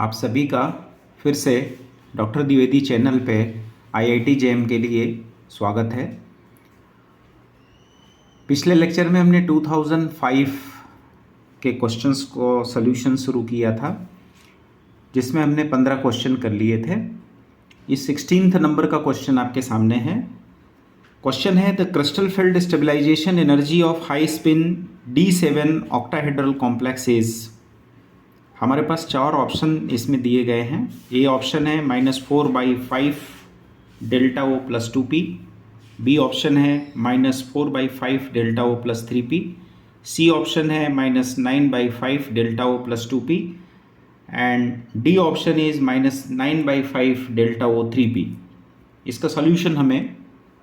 आप सभी का फिर से डॉक्टर द्विवेदी चैनल पे आईआईटी जेएम के लिए स्वागत है। पिछले लेक्चर में हमने 2005 के क्वेश्चंस को सॉल्यूशन शुरू किया था, जिसमें हमने 15 क्वेश्चन कर लिए थे। इस 16th नंबर का क्वेश्चन आपके सामने है। क्वेश्चन है the crystal field stabilization energy of high spin D7 octahedral complex is. हमारे पास 4 ऑप्शन इसमें दिए गए हैं। ए ऑप्शन है -4/5 delta O plus 2p, B option है -4/5 delta O plus 3p, C option है -9/5 delta O plus 2p and D option is -9/5 delta O 3p। इसका सॉल्यूशन हमें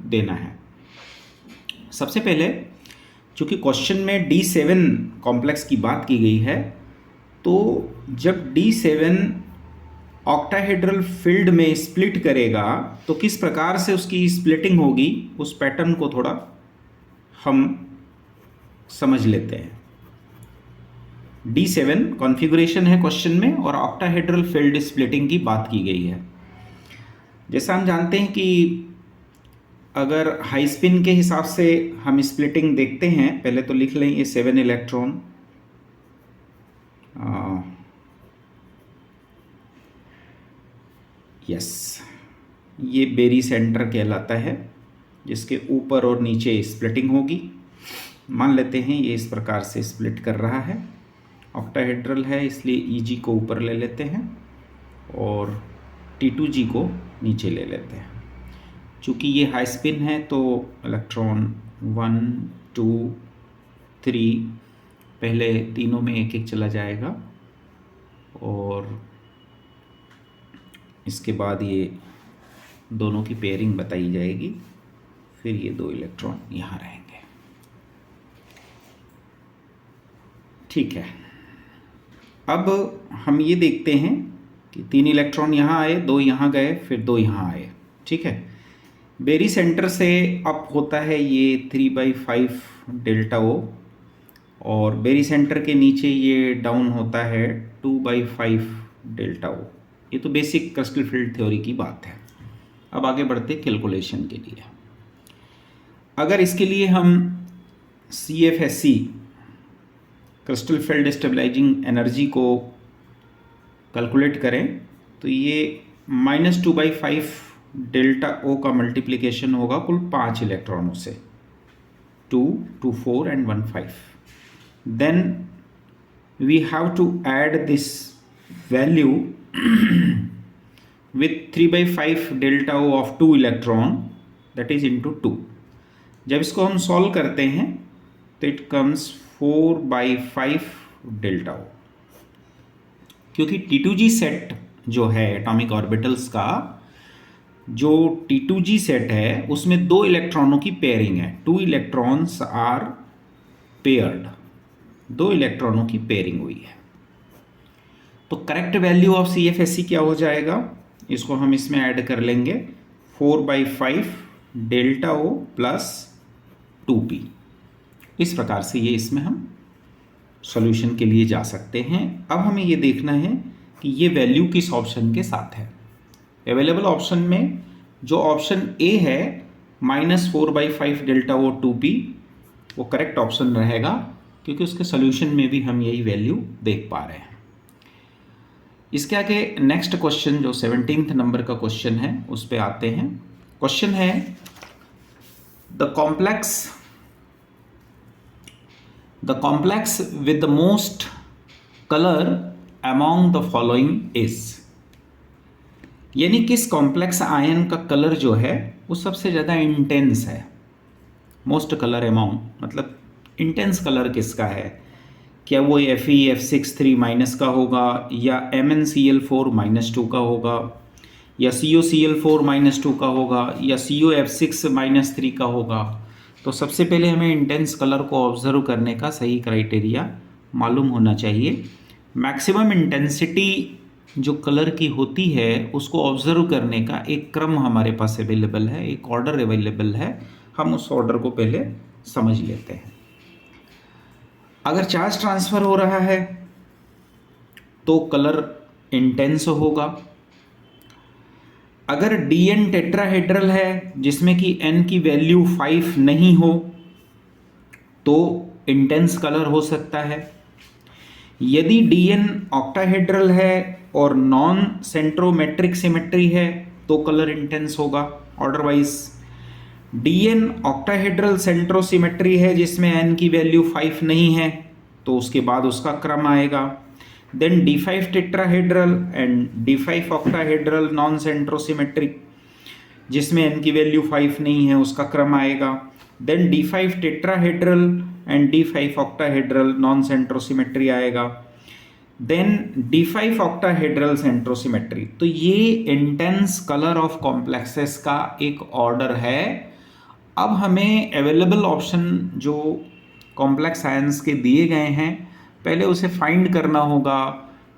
देना है। सबसे पहले, चूँकि क्वेश्चन में D7 कॉम्प्लेक्स की बात की गई है, तो जब D7 ऑक्टाहेड्रल फील्ड में स्प्लिट करेगा तो किस प्रकार से उसकी स्प्लिटिंग होगी, उस पैटर्न को थोड़ा हम समझ लेते हैं। D7 कॉन्फ़िगरेशन है क्वेश्चन में और ऑक्टाहेड्रल फील्ड स्प्लिटिंग की बात की गई है। जैसा हम जानते हैं कि अगर हाई स्पिन के हिसाब से हम स्प्लिटिंग देखते हैं, पहले तो लिख लें ये 7 इलेक्ट्रॉन, यस, ये बेरी सेंटर कहलाता है, जिसके ऊपर और नीचे स्प्लिटिंग होगी। मान लेते हैं ये इस प्रकार से स्प्लिट कर रहा है, ऑक्टाहेड्रल है इसलिए Eg को ऊपर ले लेते हैं और T2G को नीचे ले लेते हैं। चूँकि ये हाई स्पिन है तो इलेक्ट्रॉन 1 2 3 पहले तीनों में एक एक चला जाएगा और इसके बाद ये दोनों की पेयरिंग बताई जाएगी, फिर ये 2 इलेक्ट्रॉन यहाँ रहेंगे। ठीक है, अब हम ये देखते हैं कि 3 इलेक्ट्रॉन यहाँ आए, 2 यहाँ गए, फिर 2 यहाँ आए। ठीक है, बेरी सेंटर से अप होता है ये 3/5 डेल्टा ओ और बेरी सेंटर के नीचे ये डाउन होता है 2/5 डेल्टा ओ। ये तो बेसिक क्रिस्टल फील्ड थ्योरी की बात है। अब आगे बढ़ते कैलकुलेशन के लिए। अगर इसके लिए हम CFSE crystal field stabilizing energy को कैलकुलेट करें तो ये -2/5 डेल्टा ओ का मल्टीप्लिकेशन होगा कुल 5 इलेक्ट्रॉनों से, 2 2 4 and 1 5। Then we have to add this value with 3/5 delta O of 2 electron, that is into 2। जब इसको हम सॉल्व करते हैं तो इट कम्स 4/5 डेल्टा O। क्योंकि T2G सेट जो है एटॉमिक ऑर्बिटल्स का, जो T2G सेट है उसमें 2 इलेक्ट्रॉनों की पेयरिंग है, 2 इलेक्ट्रॉन्स आर पेयर्ड, 2 इलेक्ट्रॉनों की पेयरिंग हुई है। तो करेक्ट वैल्यू ऑफ CFSE क्या हो जाएगा, इसको हम इसमें ऐड कर लेंगे 4/5 डेल्टा O प्लस 2p। इस प्रकार से ये इसमें हम सॉल्यूशन के लिए जा सकते हैं। अब हमें ये देखना है कि ये वैल्यू किस ऑप्शन के साथ है। अवेलेबल ऑप्शन में जो ऑप्शन ए है -4/5 डेल्टा O 2p, वो करेक्ट ऑप्शन रहेगा, क्योंकि उसके सॉल्यूशन में भी हम यही वैल्यू देख पा रहे हैं। इसके आगे नेक्स्ट क्वेश्चन जो 17th नंबर का क्वेश्चन है उस पे आते हैं। क्वेश्चन है the complex with the most colour among the following is. यानी किस कॉम्प्लेक्स आयन का कलर जो है वो सबसे ज़्यादा इंटेंस है। मोस्ट कलर अमॉन्ग मतलब इंटेंस कलर किसका है, क्या वो Fe(F6)3- का होगा या MnCl4-2 का होगा या CuCl4-2 का होगा या CuF6-3 का होगा। तो सबसे पहले हमें इंटेंस कलर को ऑब्जर्व करने का सही क्राइटेरिया मालूम होना चाहिए। मैक्सिमम इंटेंसिटी जो कलर की होती है उसको ऑब्जर्व करने का एक क्रम हमारे पास अवेलेबल है, एक ऑर्डर अवेलेबल है। हम उस ऑर्डर को पहले समझ लेते हैं। अगर चार्ज ट्रांसफ़र हो रहा है तो कलर इंटेंस होगा। अगर DN टेट्राहेड्रल है जिसमें कि N की वैल्यू 5 नहीं हो तो इंटेंस कलर हो सकता है। यदि DN ऑक्टाहेड्रल है और नॉन सेंट्रोमेट्रिक सिमेट्री है तो कलर इंटेंस होगा। अदरवाइज DN ऑक्टाहेड्रल सेंट्रोसिमेट्री है जिसमें N की वैल्यू 5 नहीं है तो उसके बाद उसका क्रम आएगा। Then D5 tetrahedral and D5 octahedral non centrosymmetric जिसमें N की वैल्यू 5 नहीं है उसका क्रम आएगा। Then D5 tetrahedral and D5 octahedral non centrosymmetry आएगा। Then D5 octahedral centrosymmetry. तो ये इंटेंस कलर ऑफ कॉम्प्लेक्सेस का एक ऑर्डर है। अब हमें अवेलेबल ऑप्शन जो कॉम्प्लेक्स आयंस के दिए गए हैं पहले उसे फाइंड करना होगा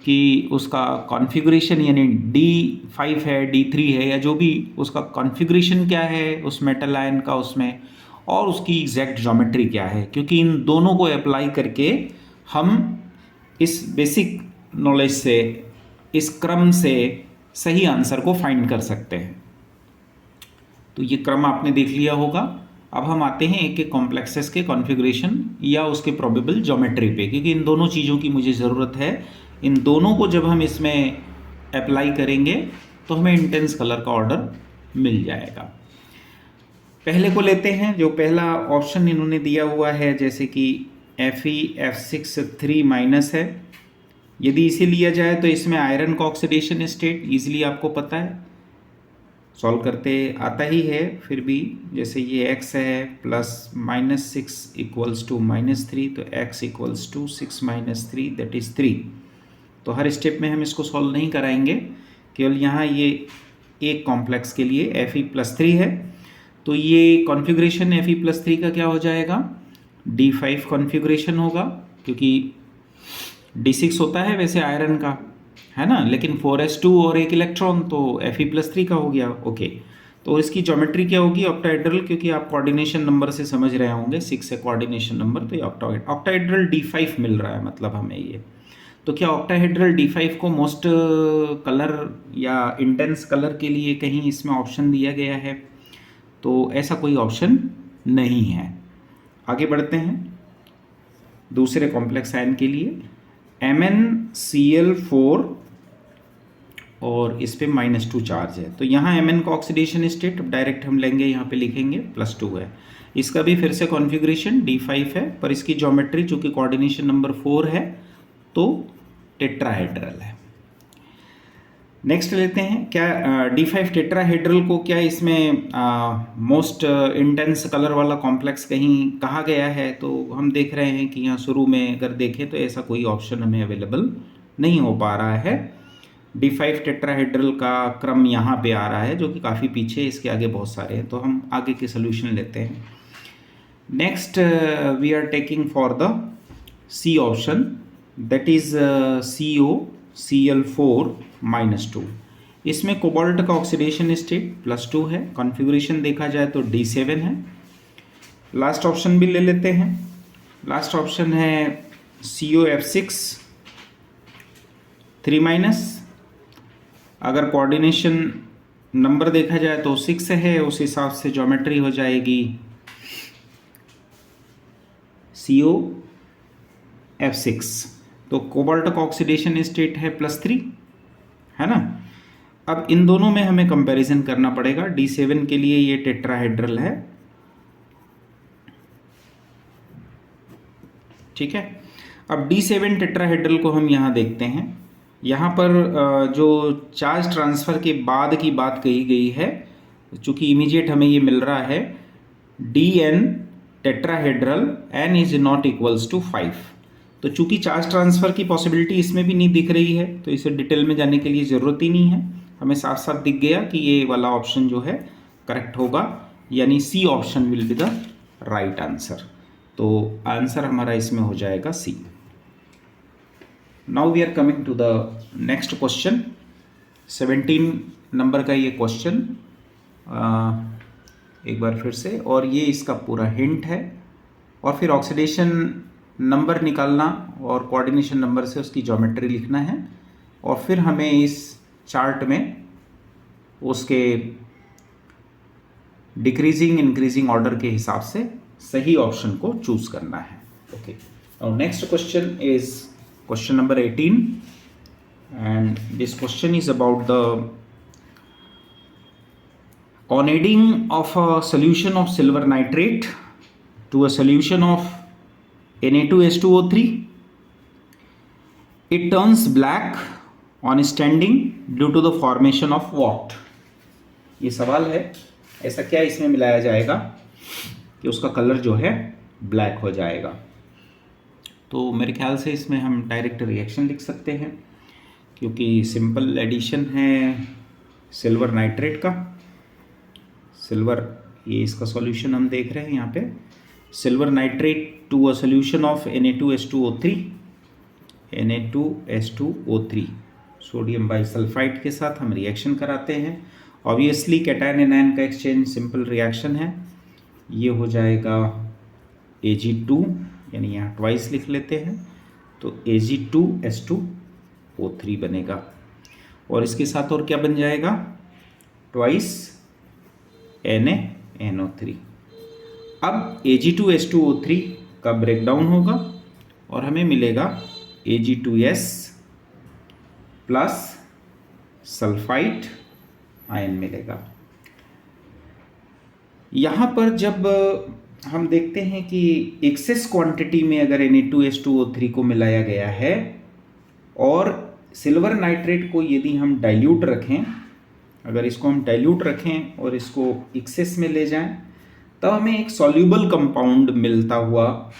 कि उसका कॉन्फ़िगरेशन यानी D5 है, D3 है या जो भी उसका कॉन्फ़िगरेशन क्या है उस मेटल आयन का उसमें, और उसकी एग्जैक्ट ज्योमेट्री क्या है, क्योंकि इन दोनों को अप्लाई करके हम इस बेसिक नॉलेज से, इस क्रम से सही आंसर को फाइंड कर सकते हैं। तो ये क्रम आपने देख लिया होगा। अब हम आते हैं एक एक कॉम्प्लेक्सेस के कॉन्फ़िगरेशन या उसके प्रोबेबल ज्योमेट्री पे, क्योंकि इन दोनों चीज़ों की मुझे ज़रूरत है। इन दोनों को जब हम इसमें अप्लाई करेंगे तो हमें इंटेंस कलर का ऑर्डर मिल जाएगा। पहले को लेते हैं, जो पहला ऑप्शन इन्होंने दिया हुआ है जैसे कि Fe F6 3- है। यदि इसे लिया जाए तो इसमें आयरन का ऑक्सीडेशन स्टेट ईजिली आपको पता है, सॉल्व करते आता ही है। फिर भी जैसे ये x है प्लस -6 इक्वल्स टू -3, तो x equals to 6 - 3 that is 3। तो हर स्टेप में हम इसको सॉल्व नहीं कराएंगे, केवल यहाँ ये एक कॉम्प्लेक्स के लिए Fe+3 है। तो ये कॉन्फ़िगरेशन Fe+3 का क्या हो जाएगा, D5 कॉन्फ़िगरेशन होगा, क्योंकि D6 होता है वैसे आयरन का, है ना, लेकिन 4s2 और एक इलेक्ट्रॉन तो Fe+3 का हो गया। ओके, तो इसकी ज्योमेट्री क्या होगी, ऑक्टाहेड्रल, क्योंकि आप कोऑर्डिनेशन नंबर से समझ रहे होंगे, 6 है कोऑर्डिनेशन नंबर, तो ये ऑक्टाहेड्रल D5 मिल रहा है मतलब हमें ये। तो क्या ऑक्टाहेड्रल D5 को मोस्ट कलर या इंटेंस कलर के लिए कहीं इसमें ऑप्शन दिया गया है, तो ऐसा कोई ऑप्शन नहीं है। आगे बढ़ते हैं दूसरे कॉम्प्लेक्स आयन के लिए, MnCl4 और इस पे -2 चार्ज है। तो यहाँ Mn का ऑक्सीडेशन स्टेट डायरेक्ट हम लेंगे, यहाँ पे लिखेंगे +2 है। इसका भी फिर से कॉन्फ़िगरेशन D5 है, पर इसकी ज्योमेट्री चूँकि कोऑर्डिनेशन नंबर 4 है तो टेट्राहेड्रल है। नेक्स्ट लेते हैं, क्या D5 टेट्राहेड्रल को क्या इसमें मोस्ट इंटेंस कलर वाला कॉम्प्लेक्स कहीं कहा गया है, तो हम देख रहे हैं कि यहाँ शुरू में अगर देखें तो ऐसा कोई ऑप्शन हमें अवेलेबल नहीं हो पा रहा है। D5 टेट्राहेड्रल का क्रम यहाँ पे आ रहा है जो कि काफ़ी पीछे, इसके आगे बहुत सारे हैं, तो हम आगे के सोल्यूशन लेते हैं। Next we are taking for the C option, that is COCl4 -2। इसमें कोबाल्ट का ऑक्सीडेशन स्टेट +2 है, कॉन्फ़िगरेशन देखा जाए तो D7 है। लास्ट ऑप्शन भी ले लेते हैं, लास्ट ऑप्शन है COF6 3-। अगर कोऑर्डिनेशन नंबर देखा जाए तो 6 है, उस हिसाब से ज्योमेट्री हो जाएगी COF6। तो कोबाल्ट का ऑक्सीडेशन स्टेट है +3, है ना। अब इन दोनों में हमें कंपैरिजन करना पड़ेगा। D7 के लिए ये टेट्राहेड्रल है, ठीक है। अब D7 टेट्राहेड्रल को हम यहाँ देखते हैं, यहाँ पर जो चार्ज ट्रांसफ़र के बाद की बात कही गई है, चूँकि इमीडिएट हमें ये मिल रहा है DN tetrahedral N is not equals to 5। तो चूंकि चार्ज ट्रांसफ़र की पॉसिबिलिटी इसमें भी नहीं दिख रही है तो इसे डिटेल में जाने के लिए ज़रूरत ही नहीं है, हमें साफ साफ दिख गया कि ये वाला ऑप्शन जो है करेक्ट होगा, यानी C option will be the right answer. तो आंसर हमारा इसमें हो जाएगा C। Now we are coming to the next question, 17 number का ये क्वेश्चन एक बार फिर से, और ये इसका पूरा हिंट है, और फिर ऑक्सीडेशन नंबर निकालना और कोऑर्डिनेशन नंबर से उसकी ज्योमेट्री लिखना है। और फिर हमें इस चार्ट में उसके डिक्रीजिंग इंक्रीजिंग ऑर्डर के हिसाब से सही ऑप्शन को चूज करना है। Okay, now next question is question number 18 and this question is about the on adding of a solution of silver nitrate to a solution of Na2H2O3, it turns black on standing due to the formation of what? ये सवाल है, ऐसा क्या इसमें मिलाया जाएगा कि उसका कलर जो है ब्लैक हो जाएगा। तो मेरे ख्याल से इसमें हम डायरेक्ट रिएक्शन लिख सकते हैं, क्योंकि सिंपल एडिशन है सिल्वर नाइट्रेट का। सिल्वर, ये इसका सॉल्यूशन हम देख रहे हैं यहाँ पे, silver nitrate to a solution of Na2H2O3, Na2H2O3 sodium bisulphide के साथ हम रिएक्शन कराते हैं। ऑब्वियसली कैटायन एनायन का एक्सचेंज सिंपल रिएक्शन है, ये हो जाएगा Ag2, यानी यहाँ ट्वाइस लिख लेते हैं, तो Ag2H2O3 बनेगा। और इसके साथ और क्या बन जाएगा, ट्वाइस NaNO3। अब Ag2H2O3 का ब्रेकडाउन होगा और हमें मिलेगा Ag2S प्लस सल्फाइड आयन मिलेगा। यहाँ पर जब हम देखते हैं कि एक्सेस क्वांटिटी में अगर Na2H2O3 को मिलाया गया है और सिल्वर नाइट्रेट को यदि हम डाइल्यूट रखें, अगर इसको हम डाइल्यूट रखें और इसको एक्सेस में ले जाएं, तब हमें एक सॉल्यूबल कंपाउंड मिलता हुआ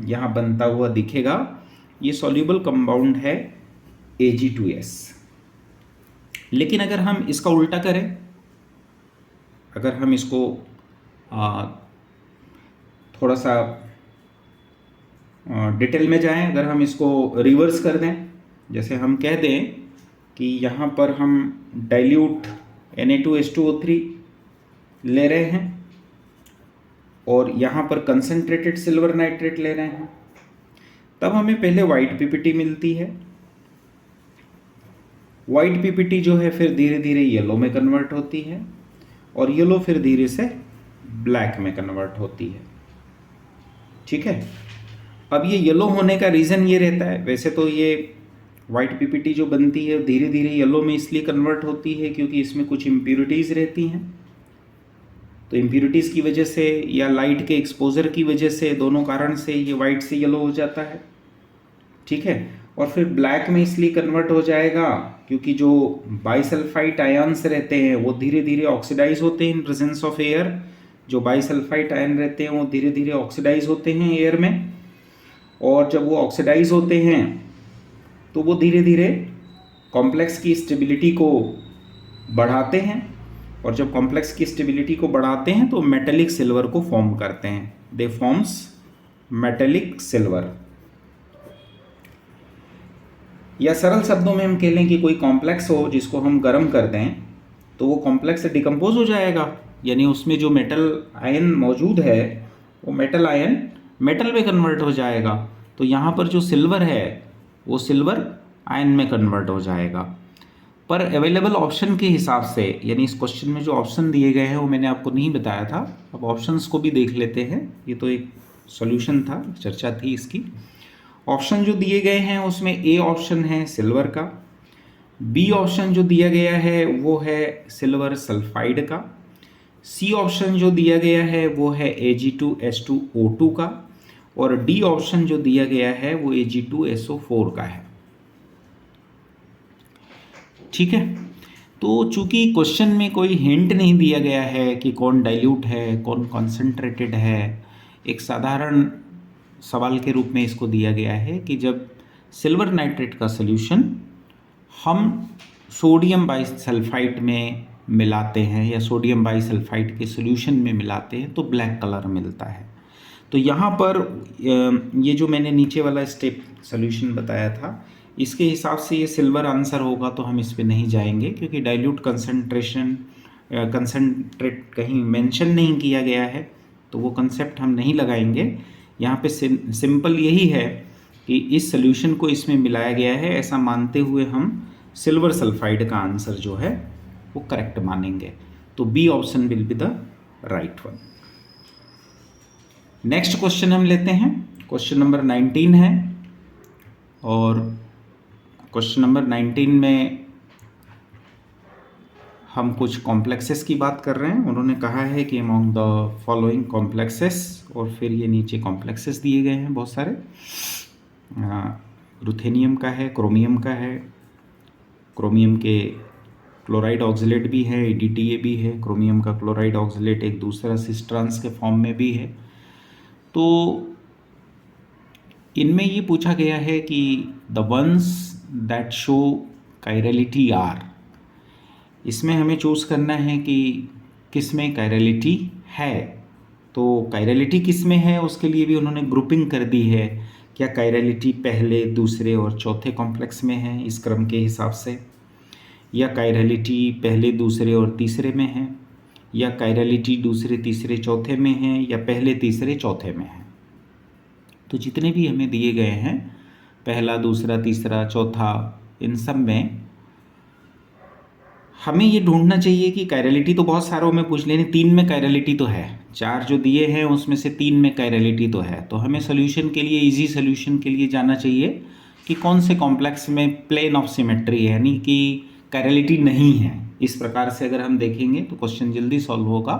यहाँ बनता हुआ दिखेगा। ये सॉल्यूबल कंपाउंड है Ag2S। लेकिन अगर हम इसका उल्टा करें, अगर हम इसको थोड़ा सा डिटेल में जाएं, अगर हम इसको रिवर्स कर दें, जैसे हम कह दें कि यहाँ पर हम डाइल्यूट Na2H2O3 ले रहे हैं और यहाँ पर कंसंट्रेटेड सिल्वर नाइट्रेट ले रहे हैं, तब हमें पहले वाइट पीपीटी मिलती है। वाइट पीपीटी जो है फिर धीरे धीरे येलो में कन्वर्ट होती है और येलो फिर धीरे से ब्लैक में कन्वर्ट होती है। ठीक है, अब ये येलो होने का रीज़न ये रहता है, वैसे तो ये वाइट पीपीटी जो बनती है धीरे धीरे येलो में इसलिए कन्वर्ट होती है क्योंकि इसमें कुछ इम्प्यूरिटीज़ रहती हैं। तो इम्प्यूरिटीज़ की वजह से या लाइट के एक्सपोजर की वजह से, दोनों कारण से ये वाइट से येलो हो जाता है। ठीक है, और फिर ब्लैक में इसलिए कन्वर्ट हो जाएगा क्योंकि जो बाइसल्फाइड आयन्स रहते हैं वो धीरे धीरे ऑक्सीडाइज होते हैं इन प्रेजेंस ऑफ एयर। जो बाइसल्फाइड आयन रहते हैं वो धीरे धीरे ऑक्सीडाइज होते हैं एयर में, और जब वो ऑक्सीडाइज होते हैं तो वो धीरे धीरे कॉम्प्लेक्स की स्टेबिलिटी को बढ़ाते हैं, और जब कॉम्प्लेक्स की स्टेबिलिटी को बढ़ाते हैं तो मेटेलिक सिल्वर को फॉर्म करते हैं। दे फॉर्म्स मेटेलिक सिल्वर। या सरल शब्दों में हम कह लें कि कोई कॉम्प्लेक्स हो जिसको हम गर्म कर दें तो वो कॉम्प्लेक्स डिकम्पोज हो जाएगा, यानी उसमें जो मेटल आयन मौजूद है वो मेटल आयन मेटल में कन्वर्ट हो जाएगा। तो यहाँ पर जो सिल्वर है वो सिल्वर आयन में कन्वर्ट हो जाएगा। पर अवेलेबल ऑप्शन के हिसाब से, यानी इस क्वेश्चन में जो ऑप्शन दिए गए हैं वो मैंने आपको नहीं बताया था, अब ऑप्शंस को भी देख लेते हैं। ये तो एक सॉल्यूशन था, चर्चा थी इसकी। ऑप्शन जो दिए गए हैं उसमें ए ऑप्शन है सिल्वर का, बी ऑप्शन जो दिया गया है वो है सिल्वर सल्फाइड का, सी ऑप्शन जो दिया गया है वो है Ag2S2O2 का, और डी ऑप्शन जो दिया गया है वो Ag2SO4 का है। ठीक है, तो चूंकि क्वेश्चन में कोई हिंट नहीं दिया गया है कि कौन डाइल्यूट है कौन कॉन्सेंट्रेटेड है, एक साधारण सवाल के रूप में इसको दिया गया है कि जब सिल्वर नाइट्रेट का सॉल्यूशन हम सोडियम बाइसल्फाइड में मिलाते हैं या सोडियम बाइसल्फाइड के सॉल्यूशन में मिलाते हैं तो ब्लैक कलर मिलता है। तो यहाँ पर ये जो मैंने नीचे वाला स्टेप सॉल्यूशन बताया था इसके हिसाब से ये सिल्वर आंसर होगा, तो हम इस पे नहीं जाएंगे क्योंकि डाइल्यूट कंसंट्रेट कहीं मेंशन नहीं किया गया है, तो वो कंसेप्ट हम नहीं लगाएंगे। यहाँ पे सिंपल यही है कि इस सोल्यूशन को इसमें मिलाया गया है, ऐसा मानते हुए हम सिल्वर सल्फाइड का आंसर जो है वो करेक्ट मानेंगे। तो B option will be the right one. Next question हम लेते हैं, क्वेश्चन नंबर 19 है, और क्वेश्चन नंबर 19 में हम कुछ कॉम्प्लेक्सेस की बात कर रहे हैं। उन्होंने कहा है कि अमॉन्ग द फॉलोइंग कॉम्प्लेक्सेस, और फिर ये नीचे कॉम्प्लेक्सेस दिए गए हैं बहुत सारे। रुथेनियम का है, क्रोमियम का है, क्रोमियम के क्लोराइड ऑक्सिलेट भी है, EDTA भी है, क्रोमियम का क्लोराइड ऑक्सिलेट एक दूसरा सिस ट्रांस के फॉर्म में भी है। तो इनमें ये पूछा गया है कि the ones that show chirality are, इसमें हमें चूज़ करना है कि किस में कायरलिटी है। तो कायरलिटी किस में है उसके लिए भी उन्होंने ग्रुपिंग कर दी है। क्या कायरलिटी पहले, दूसरे और चौथे कॉम्प्लेक्स में है इस क्रम के हिसाब से, या कायरलिटी पहले, दूसरे और तीसरे में है, या कायरलिटी दूसरे, तीसरे, चौथे में है, या पहले, तीसरे, चौथे में है। तो जितने भी हमें दिए गए हैं, पहला, दूसरा, तीसरा, चौथा, इन सब में हमें ये ढूंढना चाहिए कि कायरलिटी तो बहुत सारों में पूछ लेनी, 3 में कायरलिटी तो है, 4 जो दिए हैं उसमें से 3 में कायरलिटी तो है। तो हमें सोल्यूशन के लिए, इजी सोल्यूशन के लिए जाना चाहिए कि कौन से कॉम्प्लेक्स में प्लेन ऑफ सिमेट्री है, यानी कि कायरलिटी नहीं है। इस प्रकार से अगर हम देखेंगे तो क्वेश्चन जल्दी सॉल्व होगा।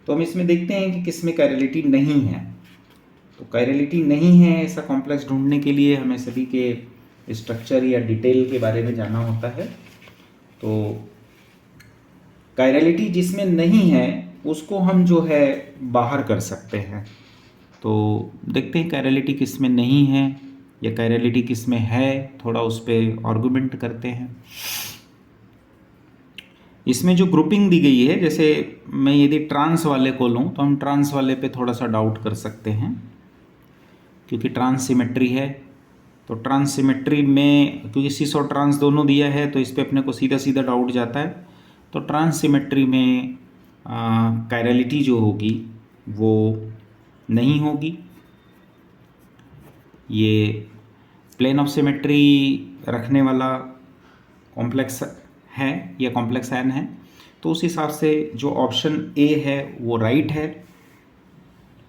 तो हम इसमें देखते हैं कि किस में कायरलिटी नहीं है। तो कायरलिटी नहीं है ऐसा कॉम्प्लेक्स ढूंढने के लिए हमें सभी के स्ट्रक्चर या डिटेल के बारे में जानना होता है। तो कायरलिटी जिसमें नहीं है उसको हम जो है बाहर कर सकते हैं। तो देखते हैं कायरलिटी किस में नहीं है या कायरलिटी किस में है, थोड़ा उस पर आर्गुमेंट करते हैं। इसमें जो ग्रुपिंग दी गई है, जैसे मैं यदि ट्रांस वाले को लूँ तो हम ट्रांस वाले पे थोड़ा सा डाउट कर सकते हैं, क्योंकि ट्रांस सिमेट्री है। तो ट्रांस सिमेट्री में क्योंकि सिस और ट्रांस दोनों दिया है तो इस पर अपने को सीधा सीधा डाउट जाता है। तो ट्रांस सिमेट्री में कायरलिटी जो होगी वो नहीं होगी। ये प्लेन ऑफ सिमेट्री रखने वाला कॉम्प्लेक्स है या कॉम्प्लेक्स आयन है। तो उस हिसाब से जो ऑप्शन ए है वो राइट है।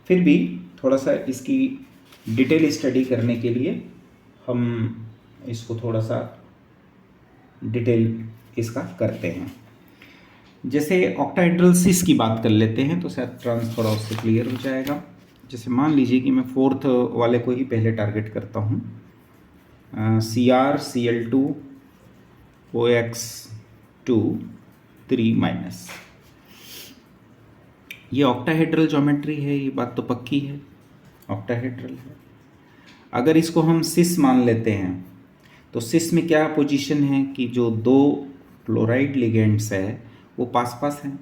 फिर भी थोड़ा सा इसकी डिटेल स्टडी करने के लिए हम इसको थोड़ा सा डिटेल इसका करते हैं। जैसे ऑक्टाहेड्रल सिस की बात कर लेते हैं तो शायद ट्रांस थोड़ा उससे क्लियर हो जाएगा। जैसे मान लीजिए कि मैं 4th वाले को ही पहले टारगेट करता हूँ, CrCl2 OX2 3-। ये ऑक्टाहेड्रल ज्योमेट्री है, ये बात तो पक्की है, ऑक्टाहेड्रल है। अगर इसको हम सिस मान लेते हैं तो सिस में क्या पोजीशन है कि जो 2 क्लोराइड लिगेंड्स है वो पास पास हैं,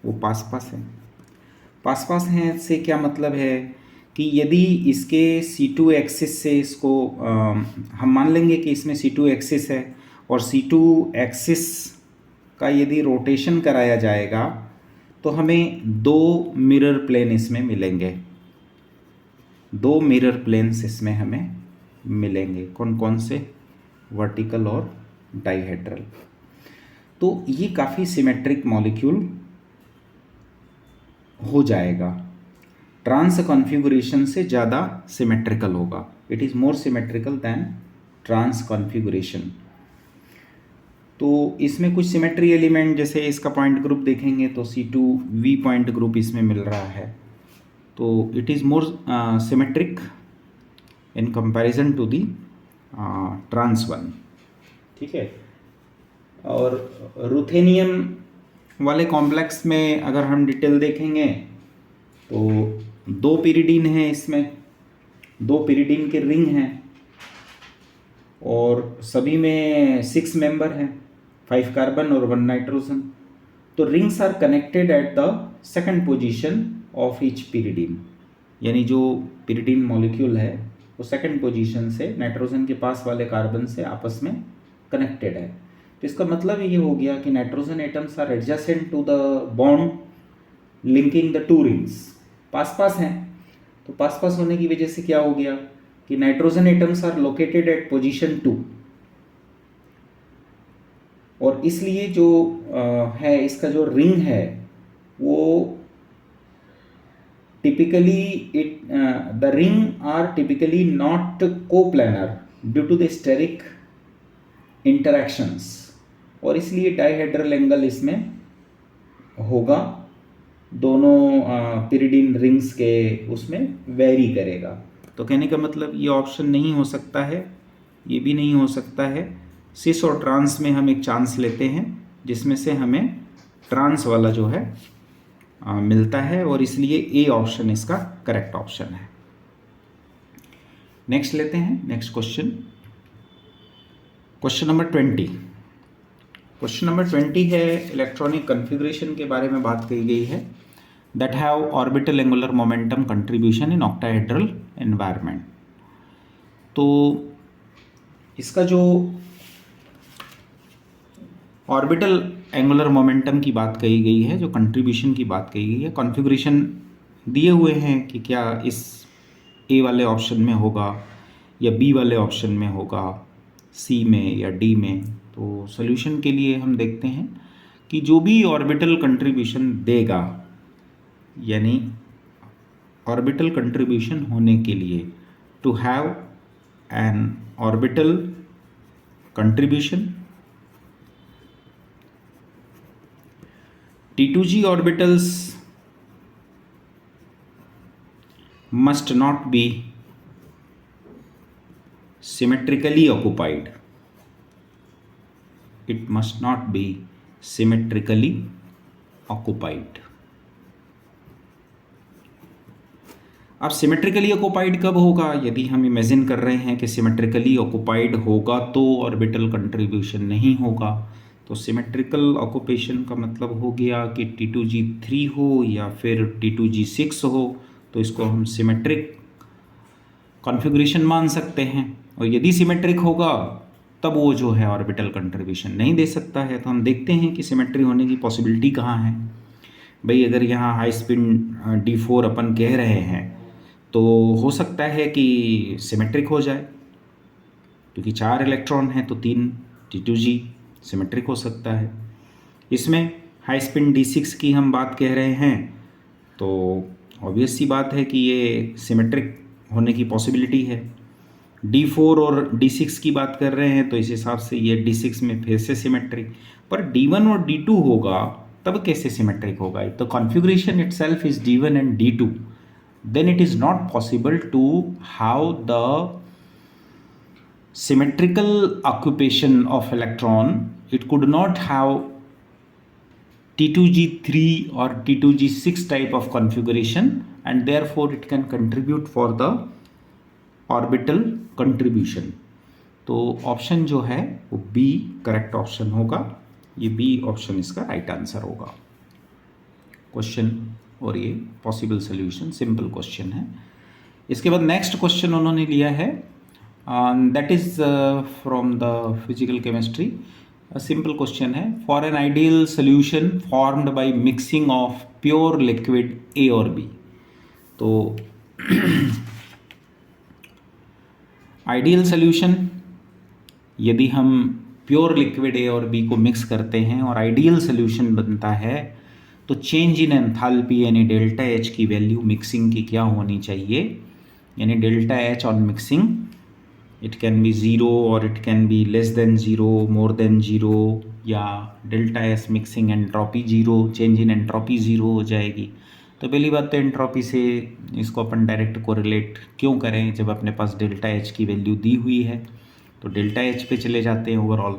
वो पास पास हैं। पास पास हैं से क्या मतलब है कि यदि इसके C2 एक्सिस से इसको हम मान लेंगे कि इसमें C2 एक्सिस है और C2 एक्सिस का यदि रोटेशन कराया जाएगा तो हमें 2 मिरर प्लेन इसमें मिलेंगे, 2 मिरर प्लेन्स इसमें हमें मिलेंगे। कौन कौन से? वर्टिकल और डाइहेड्रल। तो ये काफ़ी सिमेट्रिक मॉलिक्यूल हो जाएगा, ट्रांस कॉन्फ़िगरेशन से ज़्यादा सिमेट्रिकल होगा। It is more symmetrical than trans configuration. तो इसमें कुछ सिमेट्री एलिमेंट, जैसे इसका पॉइंट ग्रुप देखेंगे तो C2V पॉइंट ग्रुप इसमें मिल रहा है। तो it is more symmetric in comparison to the trans one. ठीक है। और रुथेनियम वाले कॉम्प्लेक्स में अगर हम डिटेल देखेंगे तो 2 पिरिडीन है इसमें, 2 पिरिडीन के रिंग हैं और सभी में 6 मेंबर हैं, 5 कार्बन और 1 नाइट्रोजन। तो rings are connected at the second position of each pyridine, यानी जो पिरिडीन मॉलिक्यूल है वो सेकंड पोजीशन से नाइट्रोजन के पास वाले कार्बन से आपस में कनेक्टेड है। तो इसका मतलब ये हो गया कि nitrogen atoms are adjacent to the bond linking the 2 rings, पास पास हैं। तो पास पास होने की वजह से क्या हो गया कि nitrogen atoms are located at position 2, और इसलिए जो है इसका जो रिंग है वो typically the ring are typically not coplanar due to the steric interactions, और इसलिए डाइहेड्रल एंगल इसमें होगा, दोनों पिरिडिन रिंग्स के उसमें वेरी करेगा। तो कहने का मतलब ये ऑप्शन नहीं हो सकता है, ये भी नहीं हो सकता है। सिस और ट्रांस में हम एक चांस लेते हैं जिसमें से हमें ट्रांस वाला जो है मिलता है, और इसलिए ए ऑप्शन इसका करेक्ट ऑप्शन है। नेक्स्ट लेते हैं, next question, question number 20। Question number 20 है, इलेक्ट्रॉनिक कन्फिग्रेशन के बारे में बात की गई है, that have orbital angular momentum contribution in octahedral environment. तो इसका जो ऑर्बिटल एंगुलर मोमेंटम की बात कही गई है, जो कंट्रीब्यूशन की बात कही गई है, कॉन्फ़िगरेशन दिए हुए हैं कि क्या इस ए वाले ऑप्शन में होगा या बी वाले ऑप्शन में होगा, सी में या डी में। तो सॉल्यूशन के लिए हम देखते हैं कि जो भी ऑर्बिटल कंट्रीब्यूशन देगा, यानी ऑर्बिटल कंट्रीब्यूशन होने के लिए to have an orbital contribution, T2G orbitals must not be symmetrically occupied. It must not be symmetrically occupied. अब सिमेट्रिकली ऑक्युपाइड कब होगा? यदि हम इमेजिन कर रहे हैं कि सिमेट्रिकली ऑक्युपाइड होगा तो ऑर्बिटल कंट्रीब्यूशन नहीं होगा। तो सिमेट्रिकल ऑक्यूपेशन का मतलब हो गया कि T2G3 हो या फिर T2G6 हो, तो इसको हम सिमेट्रिक कॉन्फ़िगरेशन मान सकते हैं। और यदि सिमेट्रिक होगा तब वो जो है ऑर्बिटल कंट्रीब्यूशन नहीं दे सकता है। तो हम देखते हैं कि सिमेट्री होने की पॉसिबिलिटी कहाँ है। भाई अगर यहाँ हाई स्पिन D4 अपन कह रहे हैं तो हो सकता है कि सिमेट्रिक हो जाए, क्योंकि 4 इलेक्ट्रॉन हैं तो 3 T2G सिमेट्रिक हो सकता है। इसमें हाई स्पिन D6 की हम बात कह रहे हैं तो ऑब्वियस सी बात है कि ये सिमेट्रिक होने की पॉसिबिलिटी है। D4 और D6 की बात कर रहे हैं तो इस हिसाब से ये D6 में फिर से सिमेट्रिक, पर D1 और D2 होगा तब कैसे सिमेट्रिक होगा? तो configuration itself is D1 and D2, then it is not possible to how the symmetrical occupation of electron. It could not have T2G3 or T2G6 type of configuration, and therefore it can contribute for the orbital contribution. तो option जो है वो B correct option होगा। ये B option इसका right answer होगा question, और ये पॉसिबल सोल्यूशन सिंपल क्वेश्चन है। इसके बाद नेक्स्ट क्वेश्चन उन्होंने लिया है, that is from the physical chemistry. A simple question है, for an ideal solution formed by mixing of pure liquid A और B। तो आइडियल सोल्यूशन, यदि हम प्योर लिक्विड A और B को मिक्स करते हैं और आइडियल सोल्यूशन बनता है तो चेंज इन एंथैल्पी यानी डेल्टा H की वैल्यू मिक्सिंग की क्या होनी चाहिए? यानी delta H on mixing it can be 0 और it can be less than 0, more than 0, या delta S mixing entropy 0, change in entropy 0 हो जाएगी। तो पहली बात तो एंट्रोपी से इसको अपन डायरेक्ट कोरिलेट क्यों करें जब अपने पास डेल्टा एच की वैल्यू दी हुई है। तो डेल्टा एच पे चले जाते हैं ओवरऑल।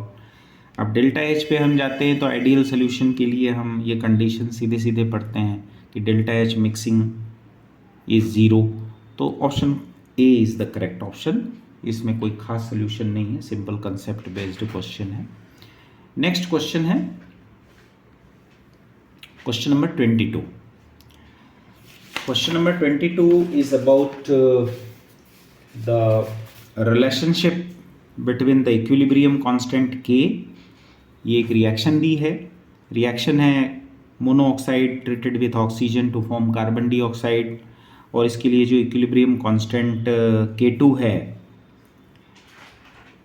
अब डेल्टा एच पे हम जाते हैं तो आइडियल सोल्यूशन के लिए हम ये कंडीशन सीधे सीधे पढ़ते हैं कि डेल्टा एच मिक्सिंग इज़ 0। तो option A is the correct option. इसमें कोई खास सोल्यूशन नहीं है, सिंपल कंसेप्ट बेस्ड क्वेश्चन है। नेक्स्ट क्वेश्चन है question number 22। Question number 22 is about the relationship between the equilibrium constant K। ये एक रिएक्शन दी है, रिएक्शन है monoxide treated with oxygen to form carbon dioxide, और इसके लिए जो इक्विलिब्रियम कांस्टेंट K2 है,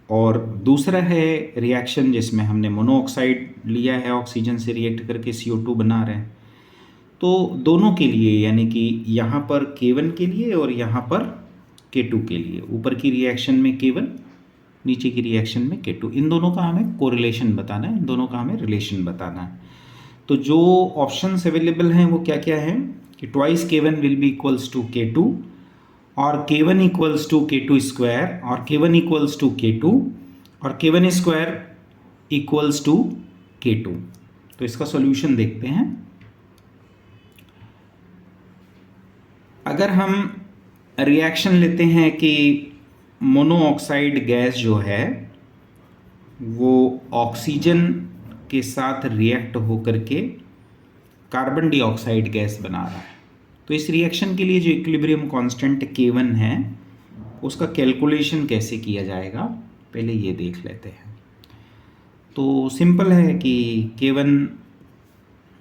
और दूसरा है रिएक्शन जिसमें हमने मोनोऑक्साइड लिया है, ऑक्सीजन से रिएक्ट करके CO2 बना रहे हैं। तो दोनों के लिए, यानी कि यहाँ पर K1 के लिए और यहाँ पर K2 के लिए, ऊपर की रिएक्शन में K1, नीचे की रिएक्शन में K2, इन दोनों का हमें कोरिलेशन बताना है, इन दोनों का हमें रिलेशन बताना है। तो जो ऑप्शंस अवेलेबल हैं वो क्या क्या हैं कि twice K1 will be equals to K2, और K1 equals to K2 square, और K1 इक्वल्स टू K2, और K1 square equals to K2। तो इसका सॉल्यूशन देखते हैं। अगर हम रिएक्शन लेते हैं कि मोनोऑक्साइड गैस जो है वो ऑक्सीजन के साथ रिएक्ट होकर के कार्बन डाइऑक्साइड गैस बना रहा है, तो इस रिएक्शन के लिए जो इक्विलिब्रियम कांस्टेंट K1 है उसका कैलकुलेशन कैसे किया जाएगा, पहले ये देख लेते हैं। तो सिंपल है कि K1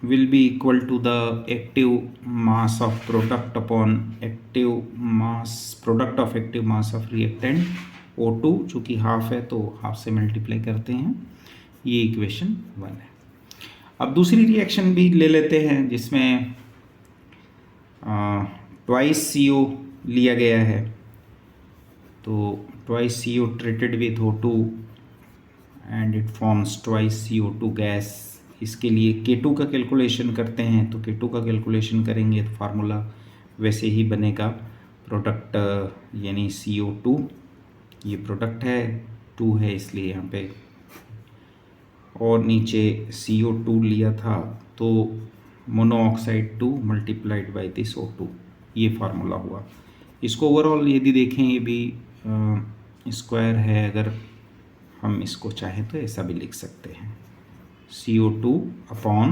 will be equal to the active mass of product upon active mass product of active mass of reactant O2, चूँकि हाफ है तो हाफ से मल्टीप्लाई करते हैं, ये इक्वेशन 1 है। अब दूसरी रिएक्शन भी ले लेते हैं जिसमें ट्वाइस CO लिया गया है, तो twice CO treated with O2 and it forms twice CO2 gas. इसके लिए K2 का कैलकुलेशन करते हैं, तो K2 का कैलकुलेशन करेंगे तो फार्मूला वैसे ही बनेगा, प्रोडक्ट यानी CO2, ये प्रोडक्ट है, 2 है इसलिए यहाँ पे, और नीचे CO2 लिया था तो monoxide 2 multiplied by this O2, ये फार्मूला हुआ। इसको ओवरऑल यदि देखें ये भी स्क्वायर है, अगर हम इसको चाहें तो ऐसा भी लिख सकते हैं, CO2 upon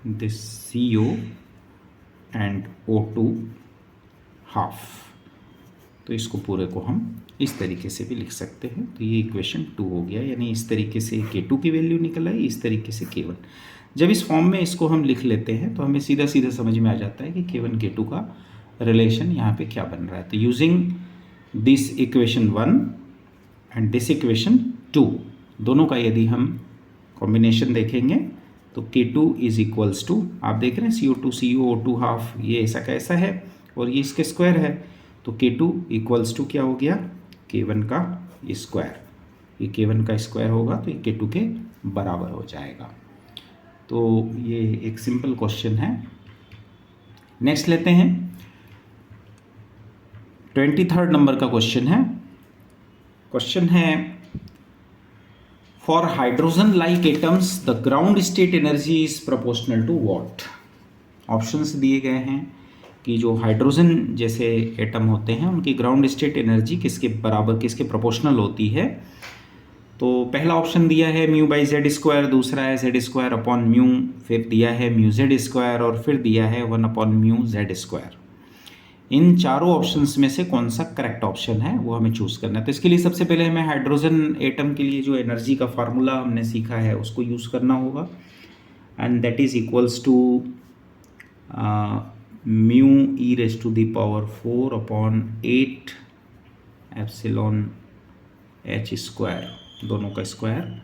this CO and O2 half. तो इसको पूरे को हम इस तरीके से भी लिख सकते हैं। तो ये इक्वेशन 2 हो गया, यानी इस तरीके से K2 की वैल्यू निकल आई, इस तरीके से K1। जब इस फॉर्म में इसको हम लिख लेते हैं तो हमें सीधा सीधा समझ में आ जाता है कि K1 K2 का रिलेशन यहाँ पे क्या बन रहा है। तो using this equation 1 and this equation 2, दोनों का यदि हम कॉम्बिनेशन देखेंगे तो K2 इज इक्वल्स टू, आप देख रहे हैं CO2 CO O2 हाफ, ये ऐसा कैसा है और ये इसके स्क्वायर है, तो K2 इक्वल्स टू क्या हो गया, K1 का स्क्वायर। ये K1 का स्क्वायर होगा तो ये K2 के बराबर हो जाएगा। तो ये एक सिंपल क्वेश्चन है। नेक्स्ट लेते हैं, 23rd नंबर का क्वेश्चन है। क्वेश्चन है, for hydrogen like atoms the ground state energy is proportional to what. Options दिए गए हैं कि जो हाइड्रोजन जैसे एटम होते हैं उनकी ग्राउंड स्टेट एनर्जी किसके बराबर, किसके प्रोपोर्शनल होती है। तो पहला ऑप्शन दिया है म्यू बाई जेड स्क्वायर, दूसरा है जेड स्क्वायर अपॉन म्यू, फिर दिया है म्यू जेड स्क्वायर, और फिर दिया है 1 अपॉन म्यू जेड स्क्वायर। इन चारों ऑप्शंस में से कौन सा करेक्ट ऑप्शन है वो हमें चूज़ करना है। तो इसके लिए सबसे पहले हमें हाइड्रोजन एटम के लिए जो एनर्जी का फार्मूला हमने सीखा है उसको यूज़ करना होगा, and that is equals to mu E raise to the power 4 upon 8 epsilon H square, दोनों का square,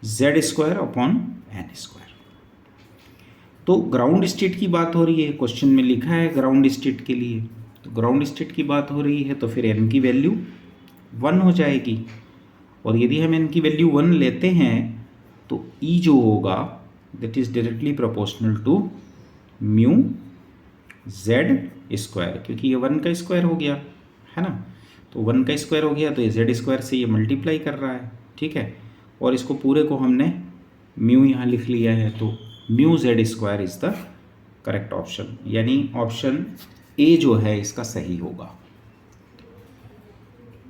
Z square upon N square. तो ग्राउंड स्टेट की बात हो रही है, क्वेश्चन में लिखा है ग्राउंड स्टेट के लिए, तो ग्राउंड स्टेट की बात हो रही है तो फिर n की वैल्यू 1 हो जाएगी, और यदि हम n की वैल्यू 1 लेते हैं तो E जो होगा that is directly proportional to mu Z square, क्योंकि ये 1 का स्क्वायर हो गया है ना, तो 1 का स्क्वायर हो गया तो ये जेड स्क्वायर से ये मल्टीप्लाई कर रहा है, ठीक है, और इसको पूरे को हमने म्यू यहाँ लिख लिया है, तो mu Z square is the correct option, यानी ऑप्शन ए जो है इसका सही होगा।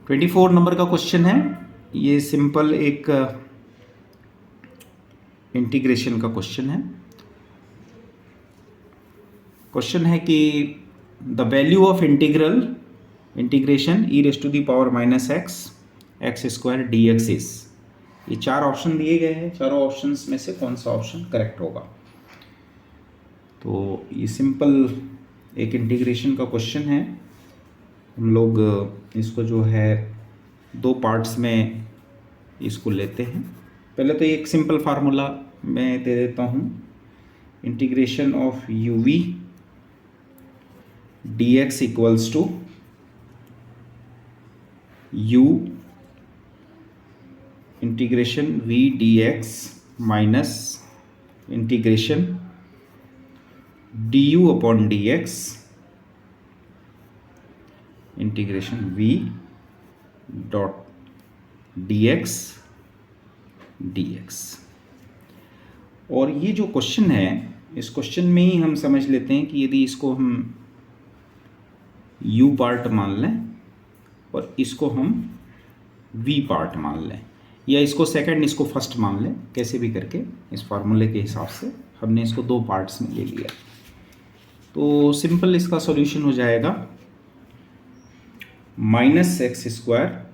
24 नंबर का क्वेश्चन है, ये सिंपल एक इंटीग्रेशन का क्वेश्चन है। क्वेश्चन है कि the value of integration E raise to the power minus X square D X is, ये 4 ऑप्शन दिए गए हैं, चारों ऑप्शंस में से कौन सा ऑप्शन करेक्ट होगा। तो ये सिंपल एक इंटीग्रेशन का क्वेश्चन है। हम लोग इसको जो है दो पार्ट्स में इसको लेते हैं। पहले तो एक सिंपल फार्मूला मैं दे देता हूँ, integration of U V D X equals to U integration V D X minus integration D U upon D X integration V dot D X D X. और ये जो क्वेश्चन है, इस क्वेश्चन में ही हम समझ लेते हैं कि यदि इसको हम u पार्ट मान लें और इसको हम v पार्ट मान लें, या इसको सेकंड इसको फर्स्ट मान लें, कैसे भी करके इस फार्मूले के हिसाब से हमने इसको दो पार्ट्स में ले लिया, तो सिंपल इसका सॉल्यूशन हो जाएगा minus X square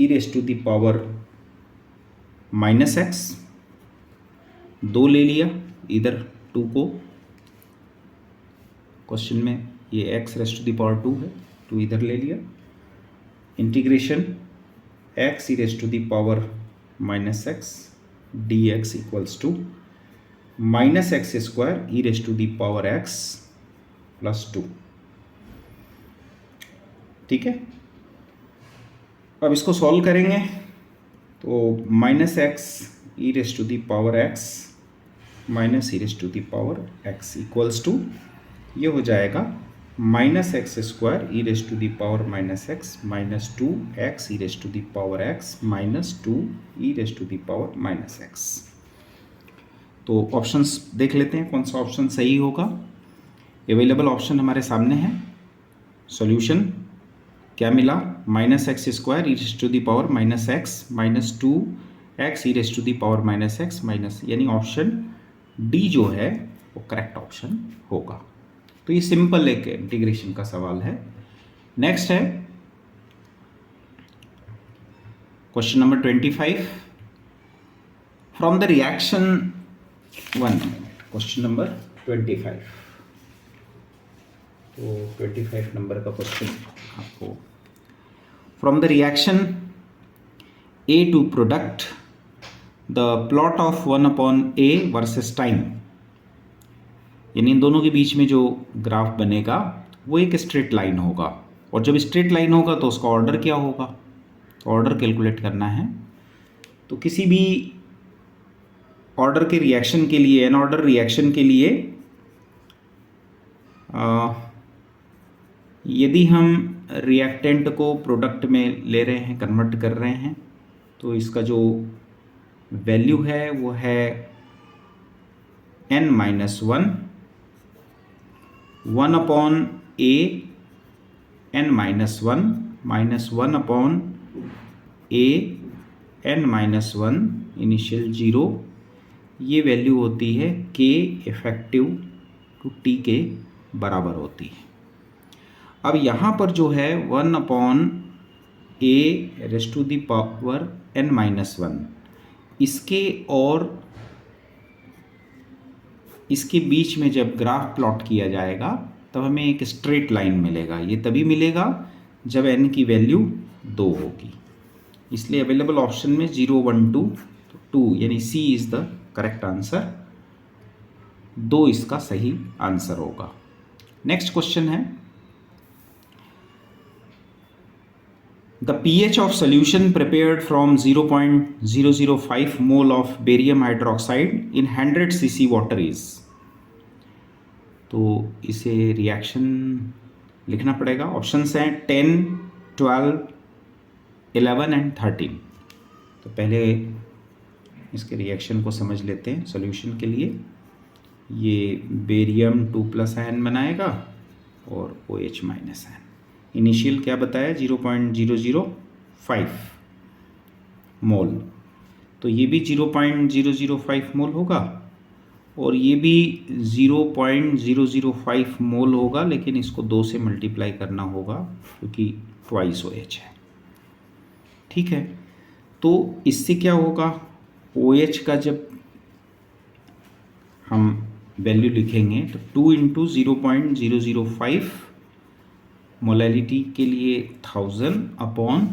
E raise to the power minus X, दो ले लिया इधर टू को, क्वेश्चन में ये X raise to the power two है, टू इधर ले लिया, integration X E raise to the power minus X D X equals to minus X square E raise to the power X plus two. ठीक है, अब इसको solve करेंगे तो minus X E raise to the power X minus E raise to the power X equals to, ये हो जाएगा minus X square E raise to the power minus X minus two X E raise to the power X minus two E raise to the power minus X. तो options देख लेते हैं कौन सा option सही होगा। अवेलेबल ऑप्शन हमारे सामने है। सॉल्यूशन क्या मिला, minus X square E raise to the power minus X minus two X E raise to the power minus X minus, यानी ऑप्शन डी जो है वो करेक्ट ऑप्शन होगा। तो ये सिंपल एक इंटीग्रेशन का सवाल है। नेक्स्ट है question number 25 from the reaction 1, question number 25। तो 25 नंबर का क्वेश्चन आपको, from the reaction A to product the plot of 1 upon A versus time, यानी इन दोनों के बीच में जो ग्राफ बनेगा वो एक स्ट्रेट लाइन होगा, और जब स्ट्रेट लाइन होगा तो उसका ऑर्डर क्या होगा, ऑर्डर कैलकुलेट करना है। तो किसी भी ऑर्डर के रिएक्शन के लिए, एन ऑर्डर रिएक्शन के लिए यदि हम रिएक्टेंट को प्रोडक्ट में ले रहे हैं, कन्वर्ट कर रहे हैं, तो इसका जो वैल्यू है वो है n माइनस वन अपॉन ए n माइनस वन अपॉन ए n माइनस वन इनिशियल 0, ये वैल्यू होती है k इफेक्टिव टू t के बराबर होती है। अब यहाँ पर जो है 1 upon A raise to the power n minus one, इसके और इसके बीच में जब ग्राफ प्लॉट किया जाएगा तब हमें एक स्ट्रेट लाइन मिलेगा। ये तभी मिलेगा जब n की वैल्यू 2 होगी। इसलिए अवेलेबल ऑप्शन में 0, 1, 2, 2 यानी C is the correct answer. 2 इसका सही आंसर होगा। नेक्स्ट क्वेश्चन है, the pH of solution prepared from 0.005 mole of barium hydroxide in 100 cc water is, तो इसे रिएक्शन लिखना पड़ेगा। ऑप्शंस हैं 10, 12, 11 एंड 13। तो पहले इसके रिएक्शन को समझ लेते हैं। सॉल्यूशन के लिए ये बेरियम 2+ आयन बनाएगा और OH माइनस आयन। इनिशियल क्या बताया, 0.005 मोल, तो ये भी 0.005 मोल होगा और ये भी 0.005 मोल होगा, लेकिन इसको 2 से मल्टीप्लाई करना होगा क्योंकि ट्वाइस OH है। ठीक है, तो इससे क्या होगा, OH का जब हम वैल्यू लिखेंगे तो 2 इंटू 0.005 मोलैलिटी के लिए 1000 अपॉन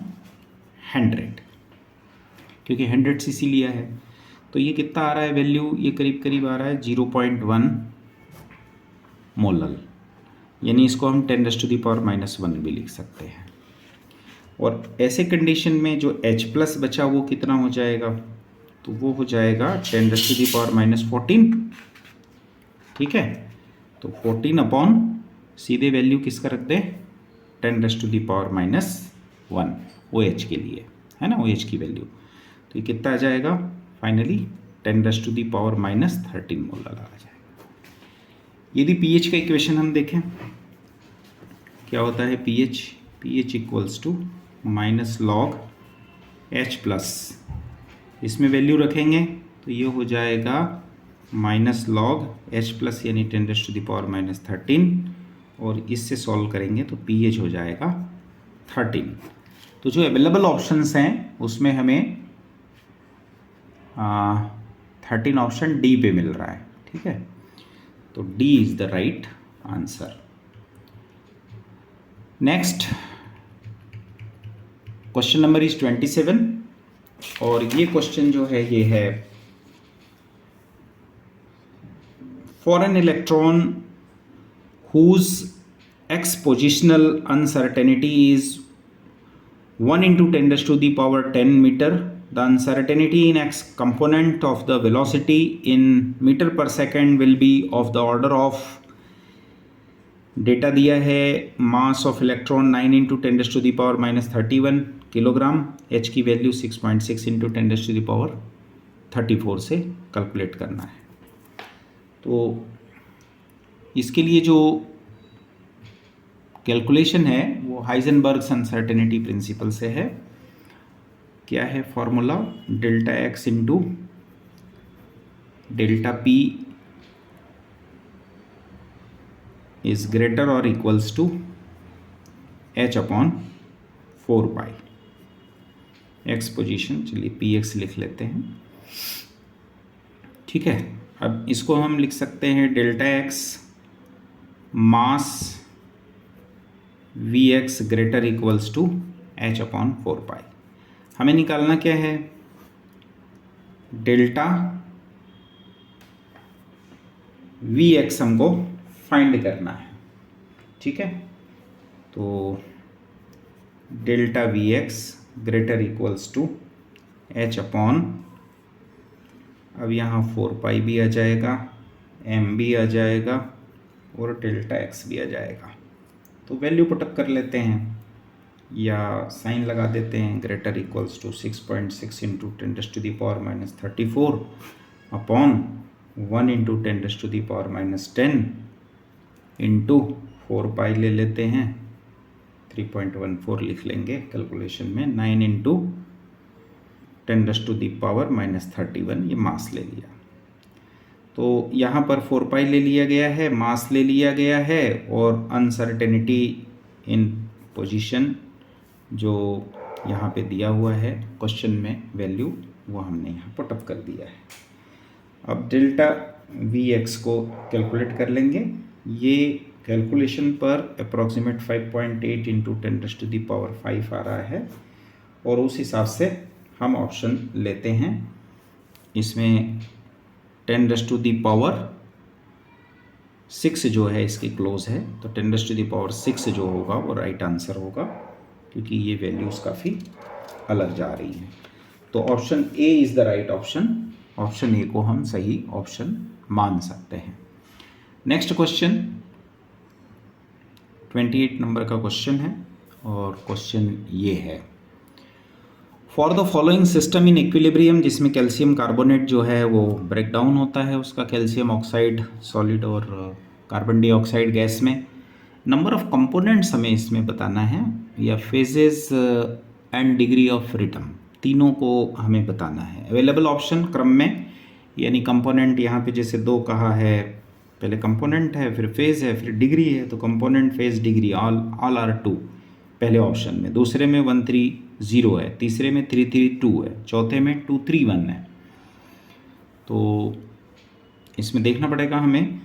100, क्योंकि 100 सीसी लिया है तो ये कितना आ रहा है वैल्यू, ये करीब करीब आ रहा है 0.1 मोलल, यानी इसको हम 10⁻⁻1 भी लिख सकते हैं। और ऐसे कंडीशन में जो H प्लस बचा वो कितना हो जाएगा, तो वो हो जाएगा 10⁻14। ठीक है, तो 14 अपॉन सीधे वैल्यू किसका रख दें, 10⁻⁻1 OH के लिए, है ना, OH की वैल्यू। तो ये कितना आ जाएगा फाइनली 10⁻13 मोलर आ जाएगा। यदि pH का इक्वेशन हम देखें क्या होता है, pH equals to minus log H plus, इसमें वैल्यू रखेंगे तो ये हो जाएगा माइनस लॉग H प्लस यानी 10⁻13, और इससे सॉल्व करेंगे तो pH हो जाएगा 13। तो जो अवेलेबल ऑप्शंस हैं उसमें हमें 13 ऑप्शन डी पे मिल रहा है। ठीक है, तो D is the right answer. Next question number is 27, और ये क्वेश्चन जो है ये है for an electron whose x positional uncertainty is 1 into 10⁻10 meter, the uncertainty in x component of the velocity in meter per second will be of the order of, data दिया है mass of electron 9 into 10⁻31 kilogram, h की value 6.6 into 10⁻34 से calculate करना है। तो इसके लिए जो कैलकुलेशन है वो हाइजेनबर्ग्स अनसर्टेनिटी प्रिंसिपल से है। क्या है formula, delta x into delta p is greater और equals to h upon 4 pi. X position, चलिए पी एक्स लिख लेते हैं। ठीक है, अब इसको हम लिख सकते हैं delta X mass V X greater equals to h upon 4 pi. हमें निकालना क्या है, डेल्टा वी एक्स हमको फाइंड करना है। ठीक है, तो delta V X greater equals to h upon, अब यहाँ 4 पाई भी आ जाएगा, m भी आ जाएगा और डेल्टा x भी आ जाएगा। तो वैल्यू पुटअप कर लेते हैं या साइन लगा देते हैं, greater equals to 6.6 into 10⁻34 upon 1 into 10⁻10 into 4 pi ले लेते हैं, 3.14 लिख लेंगे कैलकुलेशन में, 9 इंटू 10⁻31 ये मास ले लिया। तो यहाँ पर 4 पाई ले लिया गया है, मास ले लिया गया है, और अनसर्टेनिटी इन पोजीशन जो यहाँ पे दिया हुआ है क्वेश्चन में वैल्यू, वो हमने यहाँ पुटअप कर दिया है। अब डेल्टा वी एक्स को कैलकुलेट कर लेंगे। ये कैलकुलेशन पर अप्रॉक्सीमेट 5.8 इंटू 10⁵ आ रहा है, और उस हिसाब से हम ऑप्शन लेते हैं। इसमें 10⁻6 जो है इसके क्लोज है, तो 10⁻6 जो होगा वो राइट आंसर होगा, क्योंकि ये वैल्यूज़ काफ़ी अलग जा रही हैं। तो option A is the right option. Option A को हम सही ऑप्शन मान सकते हैं। नेक्स्ट क्वेश्चन 28 नंबर का क्वेश्चन है, और क्वेश्चन ये है for the following system in equilibrium, जिसमें कैल्शियम कार्बोनेट जो है वो ब्रेक डाउन होता है उसका कैल्शियम ऑक्साइड सॉलिड और कार्बन डाइऑक्साइड गैस में, नंबर ऑफ कंपोनेंट्स हमें इसमें बताना है, या phases and degree of freedom, तीनों को हमें बताना है। अवेलेबल ऑप्शन क्रम में, यानी कंपोनेंट यहाँ पे जैसे 2 कहा है, पहले कंपोनेंट है फिर फेज़ है फिर डिग्री है, तो component phase degree all are 2 पहले ऑप्शन में, दूसरे में 130 है, तीसरे में 332 है, चौथे में 231 है। तो इसमें देखना पड़ेगा हमें,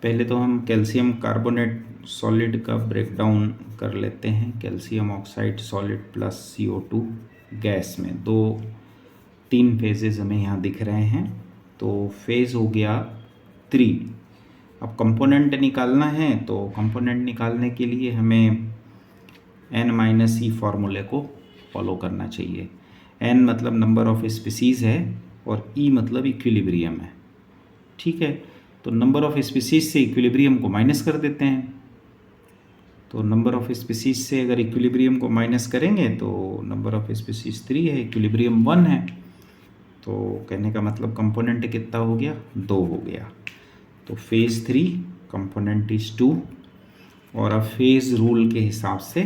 पहले तो हम कैल्शियम कार्बोनेट सॉलिड का ब्रेकडाउन कर लेते हैं। Calcium oxide solid plus CO2 gas में 3 फेजेस हमें यहाँ दिख रहे हैं। तो फेज़ हो गया 3। अब कंपोनेंट निकालना है, तो कंपोनेंट निकालने के लिए हमें N-E फार्मूले को फॉलो करना चाहिए। N मतलब नंबर ऑफ स्पीसीज़ है और E मतलब इक्विलिब्रियम है। ठीक है, तो नंबर ऑफ स्पीसीज़ से इक्विलिब्रियम को माइनस कर देते हैं। तो नंबर ऑफ स्पीसीज़ से अगर इक्विलिब्रियम को माइनस करेंगे तो नंबर ऑफ स्पीसीज़ 3 है, इक्विलिब्रियम 1 है। तो कहने का मतलब कंपोनेंट कितना हो गया, 2 हो गया। तो फेज़ 3 कंपोनेंट इज़ 2। और अब फेज़ रूल के हिसाब से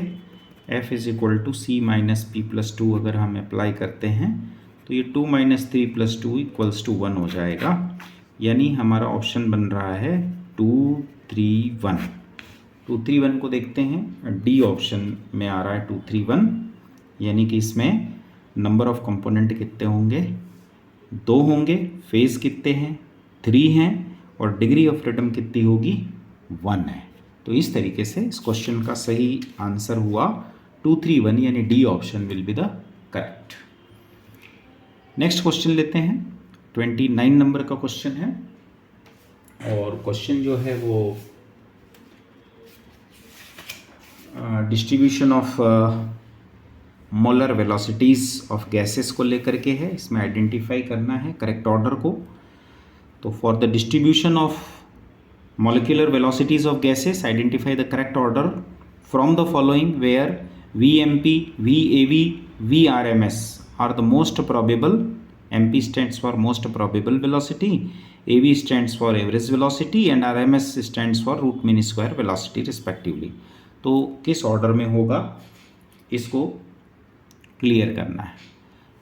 F is equal to C minus P plus 2 अगर हम अप्लाई करते हैं तो ये 2 माइनस 3 प्लस 2 इक्वल्स टू 1 हो जाएगा। यानी हमारा ऑप्शन बन रहा है 2 3 1। 2 3 1 को देखते हैं, डी ऑप्शन में आ रहा है 2 3 1। यानी कि इसमें नंबर ऑफ कंपोनेंट कितने होंगे, 2 होंगे। फेज़ कितने हैं, 3 हैं। और डिग्री ऑफ फ्रीडम कितनी होगी, 1 है। तो इस तरीके से इस क्वेश्चन का सही आंसर हुआ 2 3 1, यानी D option will be the correct. Next question लेते हैं, 29 नंबर का क्वेश्चन है। और क्वेश्चन जो है वो distribution of molar velocities of gases को लेकर के है। इसमें आइडेंटिफाई करना है करेक्ट ऑर्डर को। तो for the distribution of molecular velocities of gases, identify the correct order from the following where VMP, VAV, VRMS are the most probable. MP stands for most probable velocity, AV stands for average velocity and RMS stands for root mean square velocity respectively. तो किस order में होगा इसको clear करना है।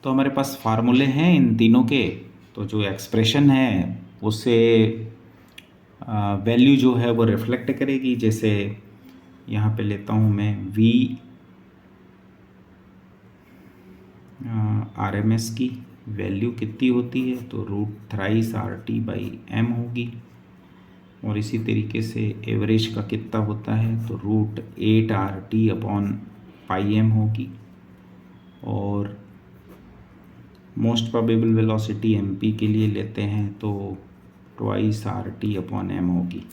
तो हमारे पास फार्मूले हैं इन तीनों के। तो जो एक्सप्रेशन है उससे वैल्यू जो है वो रिफ्लेक्ट करेगी। जैसे यहाँ पे लेता हूँ मैं V RMS की वैल्यू कितनी होती है, तो √3/RT/m होगी। और इसी तरीके से एवरेज का कितना होता है, तो √8RT/m होगी। और मोस्ट प्रोबेबल वेलोसिटी MP के लिए लेते हैं तो 2/RT/m होगी।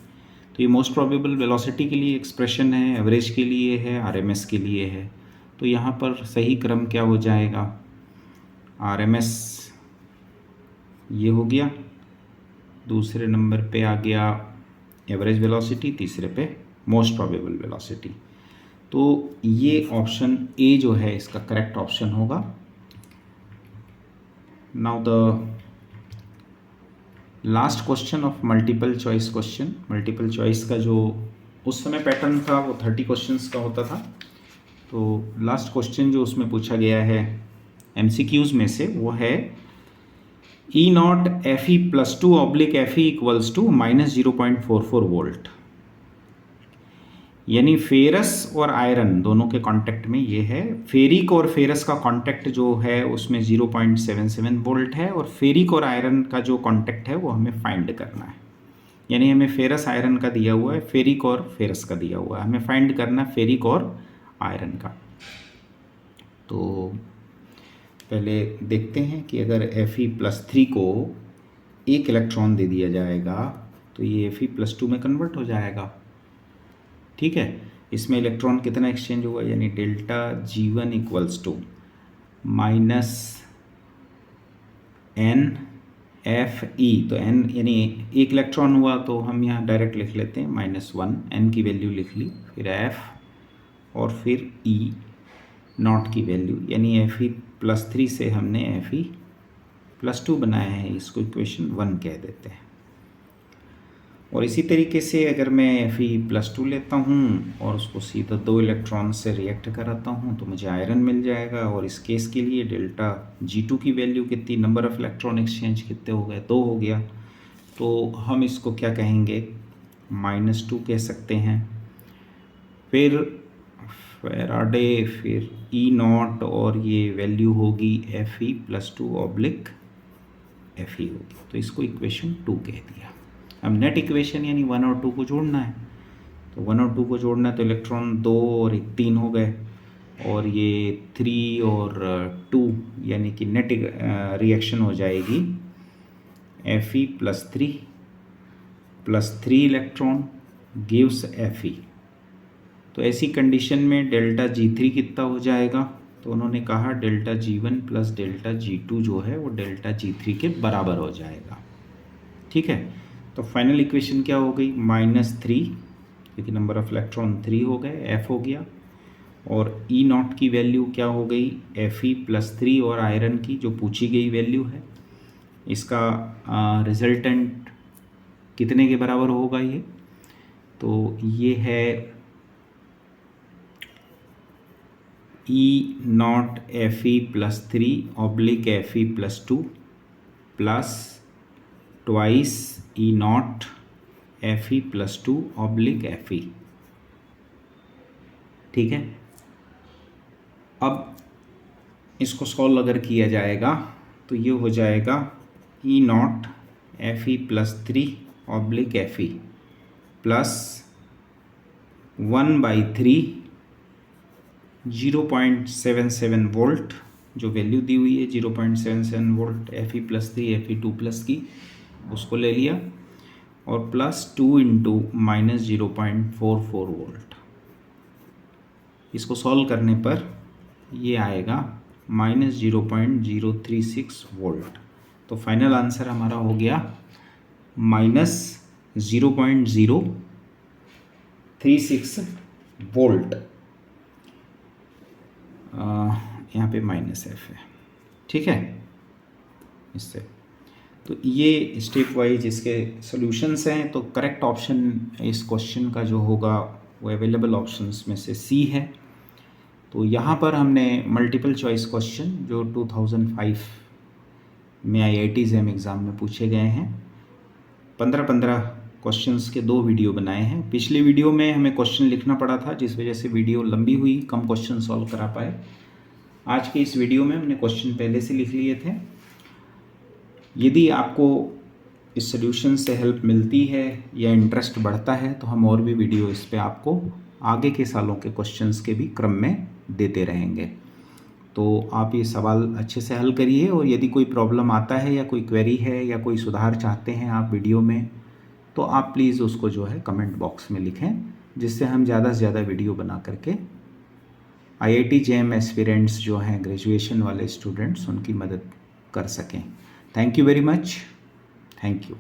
तो ये मोस्ट प्रोबेबल वेलोसिटी के लिए एक्सप्रेशन है, एवरेज के लिए है, RMS के लिए है। तो यहाँ पर सही क्रम क्या हो जाएगा, RMS ये हो गया, दूसरे नंबर पे आ गया एवरेज वेलोसिटी, तीसरे पे मोस्ट प्रोबेबल वेलोसिटी। तो ये ऑप्शन ए जो है इसका करेक्ट ऑप्शन होगा। Now the last question of multiple choice question. Multiple choice का जो उस समय पैटर्न था वो 30 क्वेश्चंस का होता था। तो लास्ट क्वेश्चन जो उसमें पूछा गया है MCQs में से वो है E0 Fe+2/Fe equals to -0.44 volt. यानी फेरस और आयरन दोनों के कांटेक्ट में ये है। फेरिक और फेरस का कांटेक्ट जो है उसमें 0.77 वोल्ट है और फेरिक और आयरन का जो कांटेक्ट है वो हमें फाइंड करना है। यानी हमें फेरस आयरन का दिया हुआ है, फेरिक और फेरस का दिया हुआ है, हमें फाइंड करना है फेरिक और आयरन का। तो पहले देखते हैं कि अगर Fe+3 को 1 इलेक्ट्रॉन दे दिया जाएगा तो ये Fe+2 में कन्वर्ट हो जाएगा। ठीक है, इसमें इलेक्ट्रॉन कितना एक्सचेंज होगा, यानी delta G1 equals to -NFe। तो n यानी 1 इलेक्ट्रॉन हुआ तो हम यहाँ डायरेक्ट लिख लेते हैं -1, n की वैल्यू लिख ली, फिर F और फिर E0 की वैल्यू, यानी Fe+3 से हमने Fe+2 बनाया है, इसको इक्वेशन 1 कह देते हैं। और इसी तरीके से अगर मैं Fe+2 लेता हूँ और उसको सीधा 2 इलेक्ट्रॉन से रिएक्ट कराता हूँ तो मुझे आयरन मिल जाएगा। और इस केस के लिए डेल्टा G2 की वैल्यू कितनी, नंबर ऑफ इलेक्ट्रॉन एक्सचेंज कितने हो गए, 2 हो गया। तो हम इसको क्या कहेंगे, -2 कह सकते हैं। फिर फैराडे, फिर E0 और ये वैल्यू होगी Fe+2/, Fe होगी। तो इसको इक्वेशन 2 कह दिया। अब नेट इक्वेशन यानी 1 और 2 को जोड़ना है, तो 1 और 2 को जोड़ना है तो इलेक्ट्रॉन 2 और 1 3 हो गए, और ये 3 और 2 यानी कि नेट रिएक्शन हो जाएगी Fe plus 3 electron gives Fe। तो ऐसी कंडीशन में डेल्टा G3 कितना हो जाएगा, तो उन्होंने कहा delta G1 plus delta G2 जो है वो डेल्टा G3 के बराबर हो जाएगा। ठीक है, तो फाइनल इक्वेशन क्या हो गई, -3 क्योंकि नंबर ऑफ इलेक्ट्रॉन 3 हो गए, F हो गया, और E0 की वैल्यू क्या हो गई, Fe प्लस 3, और आयरन की जो पूछी गई वैल्यू है इसका रिजल्टेंट कितने के बराबर होगा ये, तो ये है E0 Fe plus 3 oblique Fe plus 2 plus twice E0 Fe plus 2 oblique Fe। ठीक है, अब इसको सॉल्व अगर किया जाएगा तो ये हो जाएगा E0 Fe plus 3 oblique Fe plus 1/3 0.77 volt, जो वैल्यू दी हुई है 0.77 volt Fe plus 3 Fe2 plus की उसको ले लिया, और प्लस 2 इंटू -0.44 वोल्ट। इसको सॉल्व करने पर ये आएगा -0.036 वोल्ट। तो फाइनल आंसर हमारा हो गया -0.036 वोल्ट। यहाँ पे -F है। ठीक है, इससे तो ये स्टेप वाइज इसके सॉल्यूशंस हैं। तो करेक्ट ऑप्शन इस क्वेश्चन का जो होगा वो अवेलेबल ऑप्शंस में से सी है। तो यहाँ पर हमने मल्टीपल चॉइस क्वेश्चन जो 2005 में IIT JEM एग्ज़ाम में पूछे गए हैं 15-15 क्वेश्चंस के 2 वीडियो बनाए हैं। पिछले वीडियो में हमें क्वेश्चन लिखना पड़ा था जिस वजह से वीडियो लंबी हुई, कम क्वेश्चन सॉल्व करा पाए। आज के इस वीडियो में हमने क्वेश्चन पहले से लिख लिए थे। यदि आपको इस सॉल्यूशन से हेल्प मिलती है या इंटरेस्ट बढ़ता है तो हम और भी वीडियो इस पे आपको आगे के सालों के क्वेश्चंस के भी क्रम में देते रहेंगे। तो आप ये सवाल अच्छे से हल करिए, और यदि कोई प्रॉब्लम आता है या कोई क्वेरी है या कोई सुधार चाहते हैं आप वीडियो में, तो आप प्लीज़ उसको जो है कमेंट बॉक्स में लिखें, जिससे हम ज़्यादा से ज़्यादा वीडियो बना करके IIT JEM एस्पिरेंट्स जो हैं ग्रेजुएशन वाले स्टूडेंट्स उनकी मदद कर सकें। Thank you very much. Thank you.